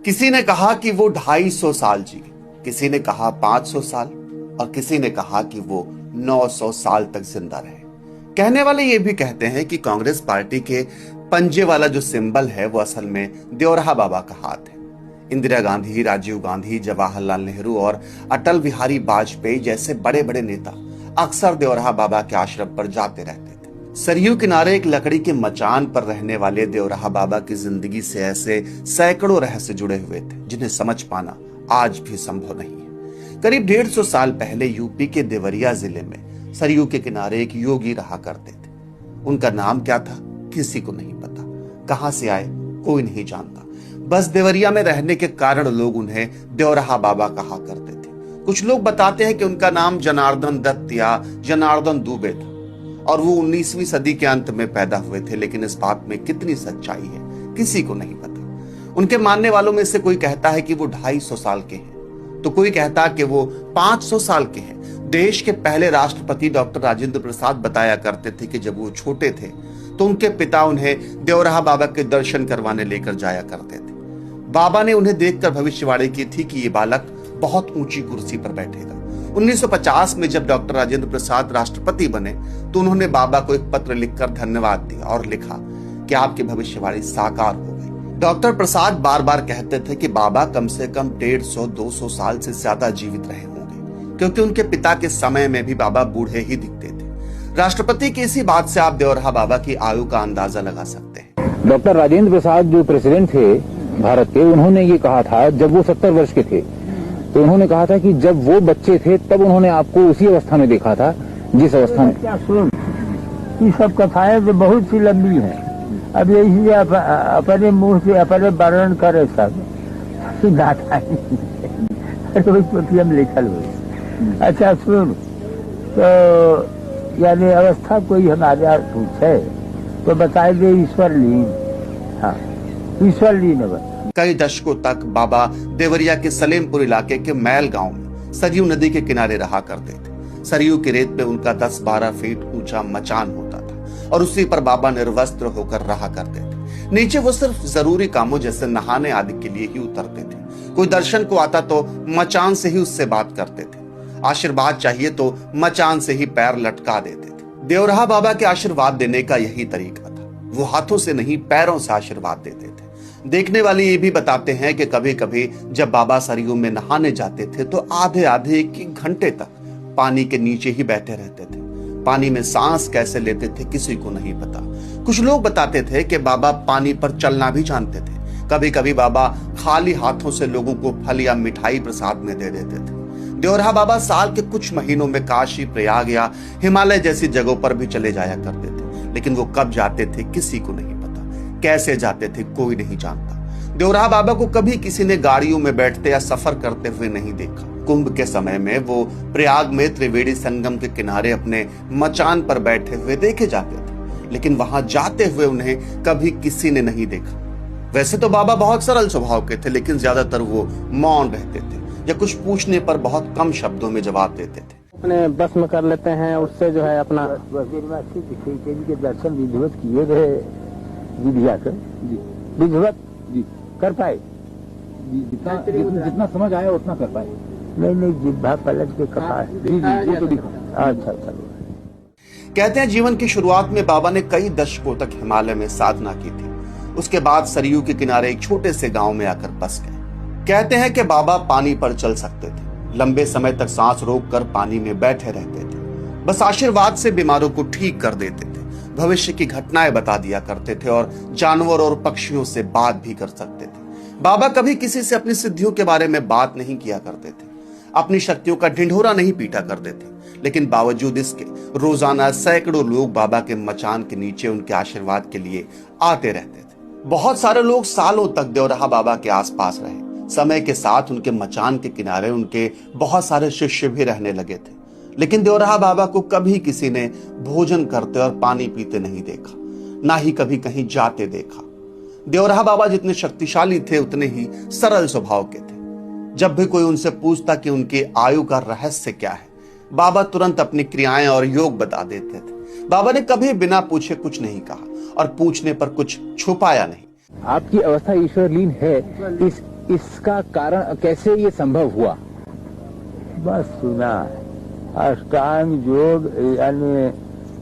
किसी ने कहा कि वो 250 साल जी, किसी ने कहा 500 साल और किसी ने कहा कि वो 900 साल तक जिंदा रहे। कहने वाले ये भी कहते हैं कि कांग्रेस पार्टी के पंजे वाला जो सिंबल है वो असल में देवराहा बाबा का हाथ है। इंदिरा गांधी, राजीव गांधी, जवाहरलाल नेहरू और अटल बिहारी वाजपेयी जैसे बड़े बड़े नेता अक्सर देवराहा बाबा के आश्रम पर जाते रहते थे। सरयू किनारे एक लकड़ी के मचान पर रहने वाले देवराहा बाबा की जिंदगी से ऐसे सैकड़ों रहस्य जुड़े हुए थे जिन्हें समझ पाना आज भी संभव नहीं है। करीब 150 साल पहले यूपी के देवरिया जिले में सरयू के किनारे एक योगी रहा करते थे। उनका नाम क्या था किसी को नहीं पता, कहां से आए कोई नहीं जानता। बस देवरिया में रहने के कारण लोग उन्हें देवराहा बाबा कहा करते थे। कुछ लोग बताते हैं कि उनका नाम जनार्दन दत्त या जनार्दन दुबे था और वो 19वीं सदी के अंत में पैदा हुए थे, लेकिन इस बात में कितनी सच्चाई है किसी को नहीं पता। उनके मानने वालों में से कोई कहता है कि वो 250 साल के हैं, तो कोई कहता कि वो 500 साल के हैं। देश के पहले राष्ट्रपति डॉक्टर राजेंद्र प्रसाद बताया करते थे कि जब वो छोटे थे तो उनके पिता उन्हें देवराहा बाबा के दर्शन करवाने लेकर जाया करते थे। बाबा ने उन्हें देखकर भविष्यवाणी की थी कि ये बालक बहुत ऊंची कुर्सी पर बैठेगा। 1950 में जब डॉक्टर राजेंद्र प्रसाद राष्ट्रपति बने तो उन्होंने बाबा को एक पत्र लिखकर धन्यवाद दिया और लिखा कि आपकी भविष्यवाणी साकार हो गई। डॉक्टर प्रसाद बार बार कहते थे कि बाबा कम से कम 150-200 साल से ज्यादा जीवित रहे होंगे, क्योंकि उनके पिता के समय में भी बाबा बूढ़े ही दिखते थे। राष्ट्रपति की इसी बात से आप देवराहा बाबा की आयु का अंदाजा लगा सकते हैं। डॉक्टर राजेंद्र प्रसाद जो प्रेसिडेंट थे भारत के, उन्होंने ये कहा था जब वो 70 वर्ष के थे, तो उन्होंने कहा था कि जब वो बच्चे थे तब उन्होंने आपको उसी अवस्था में देखा था जिस अवस्था में। क्या सुन, ये सब कथाएं तो बहुत सी लंबी हैं। अब यही अपने मुंह से अपने वर्णन करे सब हम लिखल हुई। अच्छा सुन, तो यानी अवस्था कोई हमारे पूछे तो बताए दे ईश्वर लीन। हाँ, ईश्वर लीन है। कई दशकों तक बाबा देवरिया के सलेमपुर इलाके के मैल गांव में सरयू नदी के किनारे रहा करते थे। सरयू की रेत पे उनका 10-12 फीट ऊंचा मचान होता था और उसी पर बाबा निर्वस्त्र होकर रहा करते थे। नीचे वो सिर्फ जरूरी कामों जैसे नहाने आदि के लिए ही उतरते थे। कोई दर्शन को आता तो मचान से ही उससे बात करते थे। आशीर्वाद चाहिए तो मचान से ही पैर लटका देते थे। देवराहा बाबा के आशीर्वाद देने का यही तरीका था। वो हाथों से नहीं पैरों से आशीर्वाद देते थे। देखने वाले ये भी बताते हैं कि कभी कभी जब बाबा सरयू में नहाने जाते थे तो आधे आधे 1 घंटे तक पानी के नीचे ही बैठे रहते थे। पानी में सांस कैसे लेते थे किसी को नहीं पता। कुछ लोग बताते थे कि बाबा पानी पर चलना भी जानते थे। कभी कभी बाबा खाली हाथों से लोगों को फल या मिठाई प्रसाद में दे देते थे। देवराहा बाबा साल के कुछ महीनों में काशी, प्रयाग या हिमालय जैसी जगहों पर भी चले जाया करते थे, लेकिन वो कब जाते थे किसी को नहीं पता। कैसे जाते थे कोई नहीं जानता। देवराहा बाबा को कभी किसी ने गाड़ियों में बैठते या सफर करते हुए नहीं देखा। कुंभ के समय में वो प्रयाग में त्रिवेणी संगम के किनारे अपने मचान पर बैठे हुए देखे जाते थे, लेकिन वहां जाते हुए उन्हें कभी किसी ने नहीं देखा। वैसे तो बाबा बहुत सरल स्वभाव के थे, लेकिन ज्यादातर वो मौन रहते थे या कुछ पूछने पर बहुत कम शब्दों में जवाब देते थे। अपने बस में कर लेते हैं, उससे जो है अपना के दर्शन विधिवत किए गए विधिवत कर पाए। जितना समझ आया उतना कर पाए। नहीं, जिब्भा पलट के कहा। अच्छा। कहते हैं जीवन की शुरुआत में बाबा ने कई दशकों तक हिमालय में साधना की थी। उसके बाद सरयू के किनारे एक छोटे से गांव में आकर बस गए। कहते हैं कि बाबा पानी पर चल सकते थे, लंबे समय तक सांस रोककर पानी में बैठे रहते थे। बस आशीर्वाद से बीमारों को ठीक कर देते थे, भविष्य की घटनाएं बता दिया करते थे और जानवर और पक्षियों से बात भी कर सकते थे। बाबा कभी किसी से अपनी सिद्धियों के बारे में बात नहीं किया करते थे, अपनी शक्तियों का ढिंढोरा नहीं पीटा करते थे, लेकिन बावजूद इसके रोजाना सैकड़ों लोग बाबा के मचान के नीचे उनके आशीर्वाद के लिए आते रहते थे। बहुत सारे लोग सालों तक देवराहा बाबा के आसपास रहे। समय के साथ उनके मचान के किनारे उनके बहुत सारे शिष्य भी रहने लगे थे, लेकिन देवराहा बाबा को कभी किसी ने भोजन करते और पानी पीते नहीं देखा, ना ही कभी कहीं जाते देखा। देवराहा बाबा जितने शक्तिशाली थे उतने ही सरल स्वभाव के थे। जब भी कोई उनसे पूछता कि उनकी आयु का रहस्य क्या है, बाबा तुरंत अपनी क्रियाएं और योग बता देते थे। बाबा ने कभी बिना पूछे कुछ नहीं कहा और पूछने पर कुछ छुपाया नहीं। आपकी अवस्था ईश्वर लीन है, इसका कारण कैसे ये संभव हुआ? बस सुना, अष्टांग योग यानी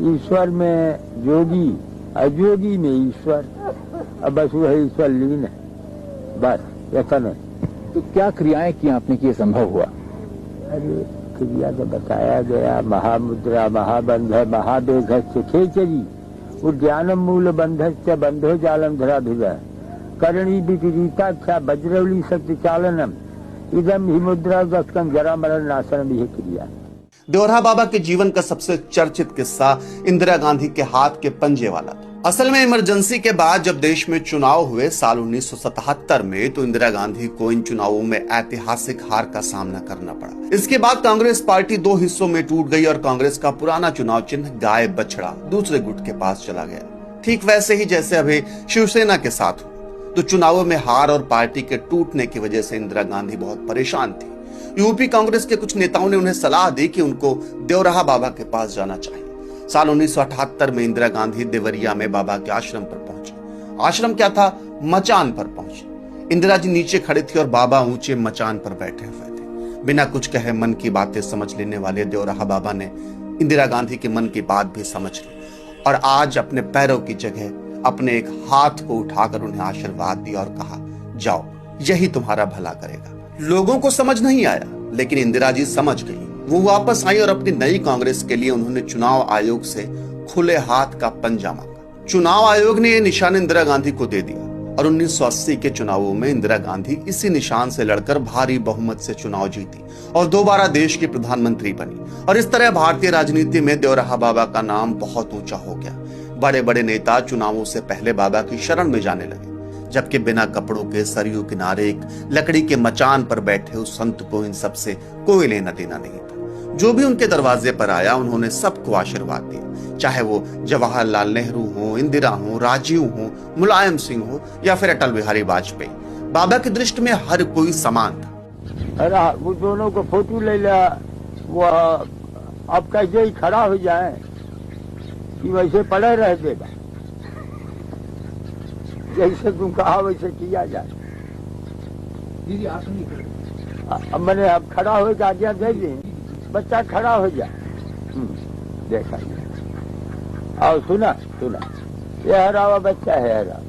ईश्वर में जोगी, अजोगी में ईश्वर, अब बस वही ईश्वर लीन है, बस ऐसा नहीं। तो क्या क्रियाएं की आपने कि ये संभव हुआ? अरे क्रिया तो बताया गया, महामुद्रा, महाबंध, महाबेघस्य खेचरी, उद्यानम मूल बंधस्य बंधो जालम धरा भिजा, करणी विपरीताख्या वज्रवली शक्ति चालनम, इदम ही मुद्रा दस्कन जरा मरण नाशन भी क्रिया। देवरहा बाबा के जीवन का सबसे चर्चित किस्सा इंदिरा गांधी के हाथ के पंजे वाला था। असल में इमरजेंसी के बाद जब देश में चुनाव हुए साल 1977 में, तो इंदिरा गांधी को इन चुनावों में ऐतिहासिक हार का सामना करना पड़ा। इसके बाद कांग्रेस पार्टी दो हिस्सों में टूट गई और कांग्रेस का पुराना चुनाव चिन्ह गाय बछड़ा दूसरे गुट के पास चला गया। ठीक वैसे ही जैसे अभी शिवसेना के साथ हुआ। तो चुनावों में हार और पार्टी के टूटने की वजह से इंदिरा गांधी बहुत परेशान थी। यूपी कांग्रेस के कुछ नेताओं ने उन्हें सलाह दी कि उनको देवरहा बाबा के पास जाना चाहिए। साल 1978 में इंदिरा गांधी देवरिया में बाबा के आश्रम पर पहुंचे। आश्रम क्या था? मचान पर पहुंचे। इंदिरा जी नीचे खड़े थे और बाबा ऊंचे मचान पर बैठे हुए थे। बिना कुछ कहे मन की बातें समझ लेने वाले देवरहा बाबा ने इंदिरा गांधी के मन की बात भी समझ ली और आज अपने पैरों की जगह अपने एक हाथ को उठाकर उन्हें आशीर्वाद दिया और कहा, जाओ, यही तुम्हारा भला करेगा। लोगों को समझ नहीं आया, लेकिन इंदिरा जी समझ गई। वो वापस आई और अपनी नई कांग्रेस के लिए उन्होंने चुनाव आयोग से खुले हाथ का पंजा मांगा। चुनाव आयोग ने यह निशान इंदिरा गांधी को दे दिया और 1980 के चुनावों में इंदिरा गांधी इसी निशान से लड़कर भारी बहुमत से चुनाव जीती और दोबारा देश की प्रधानमंत्री बनी। और इस तरह भारतीय राजनीति में देवरहा बाबा का नाम बहुत ऊंचा हो गया। बड़े बड़े नेता चुनावों से पहले बाबा की शरण में जाने लगे, जबकि बिना कपड़ों के सरयू किनारे एक लकड़ी के मचान पर बैठे उस संत को इन सब से कोई लेना देना नहीं था। जो भी उनके दरवाजे पर आया उन्होंने सबको आशीर्वाद दिया, चाहे वो जवाहरलाल नेहरू हो, इंदिरा हो, राजीव हो, मुलायम सिंह हो या फिर अटल बिहारी वाजपेयी। बाबा की दृष्टि में हर कोई समान था। अरे वो दोनों को फोटो ले लिया, वो अब कैसे ही खड़ा हो जाए कि वैसे पड़े रह देगा, जैसे तुम कहा वैसे किया जाए। दीदी आप नहीं, अब मैंने अब खड़ा हो जा दिया, दे दी, बच्चा खड़ा हो जाए। देखा और सुना, ये हरा हुआ बच्चा है, हरा,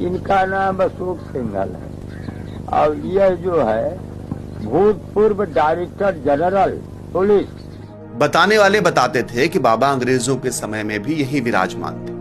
इनका नाम अशोक सिंघल है और यह जो है भूतपूर्व डायरेक्टर जनरल पुलिस। बताने वाले बताते थे कि बाबा अंग्रेजों के समय में भी यही विराजमान थे।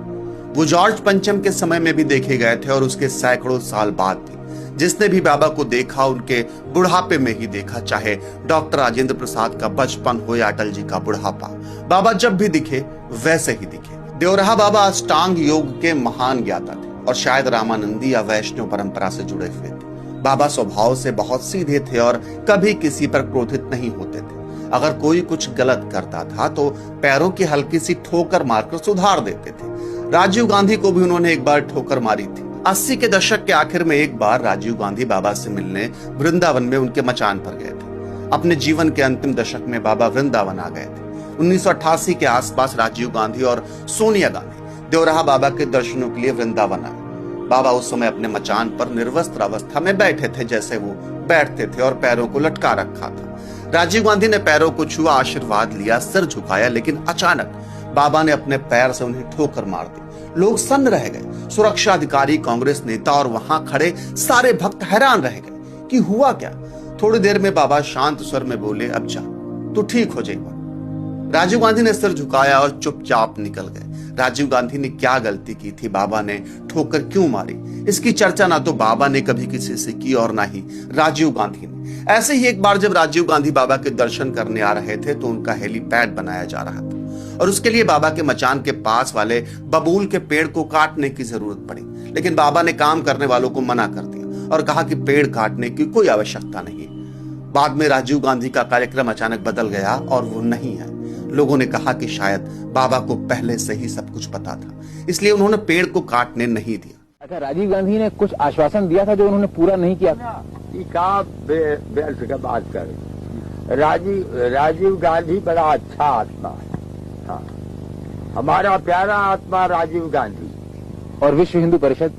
वो जॉर्ज पंचम के समय में भी देखे गए थे और उसके सैकड़ों साल बाद भी। जिसने भी बाबा को देखा उनके बुढ़ापे में ही देखा, चाहे डॉक्टर राजेंद्र प्रसाद का बचपन हो या अटल जी का बुढ़ापा, बाबा जब भी दिखे वैसे ही दिखे। देवरहा बाबा अष्टांग योग के महान ज्ञाता थे और शायद रामानंदी या वैष्णव परंपरा से जुड़े हुए थे। बाबा स्वभाव से बहुत सीधे थे और कभी किसी पर क्रोधित नहीं होते थे। अगर कोई कुछ गलत करता था तो पैरों की हल्की सी ठोकर मारकर सुधार देते थे। राजीव गांधी को भी उन्होंने एक बार ठोकर मारी थी। 80 के दशक के आखिर में एक बार राजीव गांधी बाबा से मिलने वृंदावन में उनके मचान पर गए थे। अपने जीवन के अंतिम दशक में बाबा वृंदावन आ गए थे। 1988 के आसपास राजीव गांधी और सोनिया गांधी देवरहा बाबा के दर्शनों के लिए वृंदावन आए। बाबा उस समय अपने मचान पर निर्वस्त्र अवस्था में बैठे थे, जैसे वो बैठते थे, और पैरों को लटका रखा था। राजीव गांधी ने पैरों को छुआ, आशीर्वाद लिया, सिर झुकाया, लेकिन अचानक बाबा ने अपने पैर से उन्हें ठोकर मार दी। लोग सन्न रह गए। सुरक्षा अधिकारी, कांग्रेस नेता और वहां खड़े सारे भक्त हैरान रह गए कि हुआ क्या। थोड़ी देर में बाबा शांत स्वर में बोले, अब जा, तू ठीक हो जाएगा। राजीव गांधी ने सिर झुकाया और चुपचाप निकल गए। राजीव गांधी ने क्या गलती की थी, बाबा ने ठोकर क्यों मारी, इसकी चर्चा ना तो बाबा ने कभी किसी से की और ना ही राजीव गांधी ने। ऐसे ही एक बार जब राजीव गांधी बाबा के दर्शन करने आ रहे थे तो उनका हेलीपैड बनाया जा रहा था और उसके लिए बाबा के मचान के पास वाले बबूल के पेड़ को काटने की जरूरत पड़ी। लेकिन बाबा ने काम करने वालों को मना कर दिया और कहा कि पेड़ काटने की कोई आवश्यकता नहीं। बाद में राजीव गांधी का कार्यक्रम अचानक बदल गया और वो नहीं है। लोगों ने कहा कि शायद बाबा को पहले से ही सब कुछ पता था, इसलिए उन्होंने पेड़ को काटने नहीं दिया। अच्छा, राजीव गांधी ने कुछ आश्वासन दिया था जो उन्होंने पूरा नहीं किया। का बात कर, राजीव गांधी बड़ा अच्छा आत्मा है। हाँ, हमारा प्यारा आत्मा राजीव गांधी। और विश्व हिंदू परिषद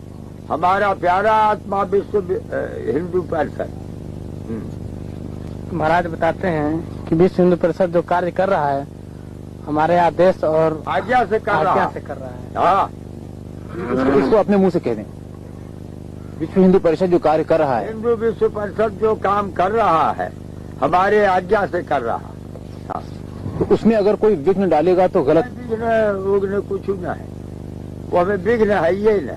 हमारा प्यारा आत्मा विश्व हिंदू परिषद। महाराज बताते हैं कि विश्व हिंदू परिषद जो कार्य कर रहा है हमारे आदेश और आज्ञा से कर रहा है। हाँ, इसको अपने मुंह से कह दें। विश्व हिंदू परिषद जो कार्य कर रहा है, हिंदू विश्व परिषद जो काम कर रहा है हमारे आज्ञा से कर रहा है। हाँ। तो उसमें अगर कोई विघ्न डालेगा तो गलत। विघ्न उघ्न कुछ न है, वो हमें विघ्न है ये नहीं।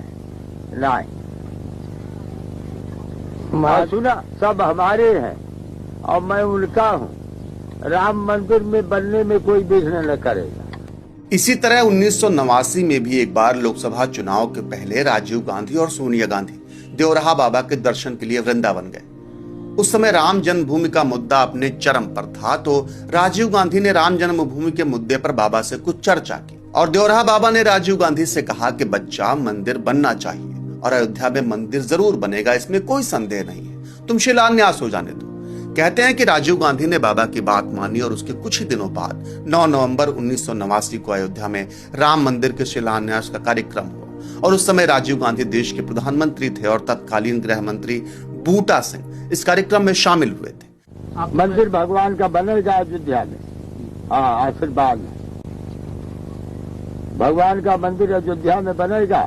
सुना, सब हमारे हैं और मैं उनका हूँ। राम मंदिर में बनने में कोई विघ्न न करेगा। इसी तरह 1989 में भी एक बार लोकसभा चुनाव के पहले राजीव गांधी और सोनिया गांधी देवराहा बाबा के दर्शन के लिए वृंदावन गए। उस समय राम जन्मभूमि का मुद्दा अपने चरम पर था, तो राजीव गांधी ने राम जन्मभूमि के मुद्दे पर बाबा से कुछ चर्चा की और देवराहा बाबा ने राजीव गांधी से कहा कि बच्चा, मंदिर बनना चाहिए और अयोध्या में मंदिर जरूर बनेगा, इसमें कोई संदेह नहीं है, तुम शिलान्यास हो जाने दो। कहते हैं कि राजीव गांधी ने बाबा की बात मानी और उसके कुछ ही दिनों बाद 9 नवंबर 1989 को अयोध्या में राम मंदिर के शिलान्यास का कार्यक्रम हुआ और उस समय राजीव गांधी देश के प्रधानमंत्री थे और तत्कालीन गृह मंत्री बूटा सिंह इस कार्यक्रम में शामिल हुए थे। मंदिर भगवान का बनेगा अयोध्या में। हाँ, आशीर्वाद भगवान का मंदिर अयोध्या में बनेगा,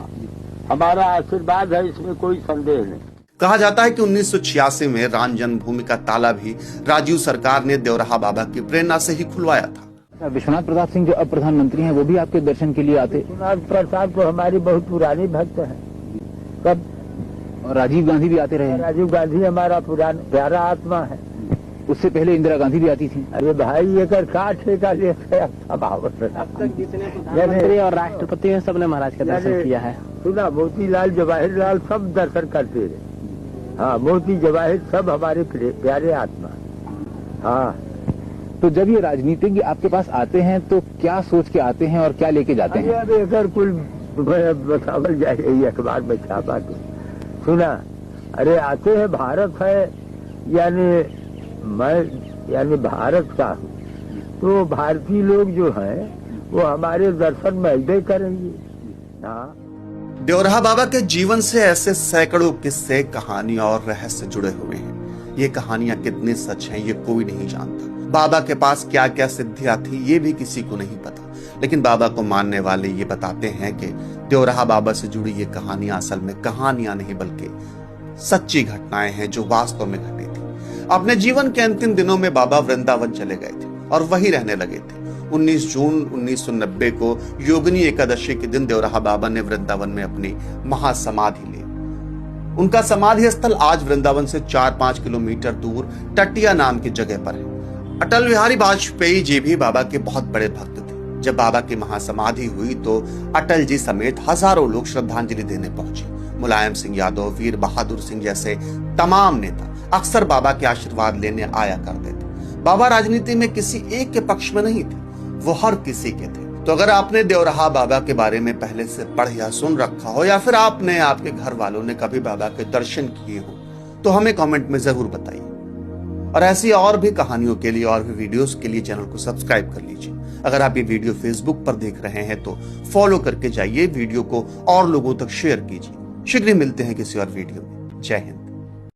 हमारा आशीर्वाद है, इसमें कोई संदेह नहीं। कहा जाता है कि 1986 में राम जन्मभूमि का ताला भी राजीव सरकार ने देवराहा बाबा की प्रेरणा से ही खुलवाया था। विश्वनाथ प्रताप सिंह जो अब प्रधानमंत्री हैं वो भी आपके दर्शन के लिए आते। विश्वनाथ प्रताप तो हमारी बहुत पुरानी भक्त है। कब? और राजीव गांधी भी आते रहे। राजीव गांधी हमारा पुराना प्यारा आत्मा है। उससे पहले इंदिरा गांधी भी आती थी। अरे भाई, एक ठेका लेते अब तक जितने प्रधानमंत्री और राष्ट्रपति हैं सबने महाराज का दर्शन किया है। सुना, मोतीलाल जवाहरलाल सब दर्शन करते रहे। हाँ, मोती जवाहिर सब हमारे प्यारे आत्मा। हाँ, तो जब ये राजनीतिज्ञ आपके पास आते हैं तो क्या सोच के आते हैं और क्या लेके जाते हैं? अब अगर कुल बतावल जाए अखबार में छापा तो सुना। अरे आते हैं, भारत है यानी भारत का हूँ, तो भारतीय लोग जो हैं वो हमारे दर्शन में अवश्य करेंगे। हाँ, देवराहा बाबा के जीवन से ऐसे सैकड़ों किस्से, कहानियां और रहस्य जुड़े हुए हैं। ये कहानियां कितने सच हैं ये कोई नहीं जानता। बाबा के पास क्या क्या सिद्धियां थी ये भी किसी को नहीं पता, लेकिन बाबा को मानने वाले ये बताते हैं कि देवराहा बाबा से जुड़ी ये कहानियां असल में कहानियां नहीं बल्कि सच्ची घटनाएं हैं जो वास्तव में घटी थी। अपने जीवन के अंतिम दिनों में बाबा वृंदावन चले गए थे और वहीं रहने लगे थे। 19 जून 1990 को योगिनी एकादशी के दिन देवराहा बाबा ने वृंदावन में अपनी महासमाधि ली। उनका समाधि स्थल आज वृंदावन से 4-5 किलोमीटर दूर टटिया नाम की जगह पर है। अटल बिहारी वाजपेयी जी भी बाबा के बहुत बड़े भक्त थे। जब बाबा की महासमाधि हुई तो अटल जी समेत हजारों लोग श्रद्धांजलि देने पहुंचे। मुलायम सिंह यादव, वीर बहादुर सिंह जैसे तमाम नेता अक्सर बाबा के आशीर्वाद लेने आया करते थे। बाबा राजनीति में किसी एक के पक्ष में नहीं थे, वो हर किसी के थे। तो अगर आपने देवराहा बाबा के बारे में पहले से पढ़ या सुन रखा हो या फिर आपने, आपके घर वालों ने कभी बाबा के दर्शन किए हो तो हमें कमेंट में जरूर बताइए। और ऐसी और भी कहानियों के लिए और भी वीडियोस के लिए चैनल को सब्सक्राइब कर लीजिए। अगर आप ये वीडियो फेसबुक पर देख रहे हैं तो फॉलो करके जाइए, वीडियो को और लोगों तक शेयर कीजिए। शीघ्र मिलते हैं किसी और वीडियो में। जय हिंद।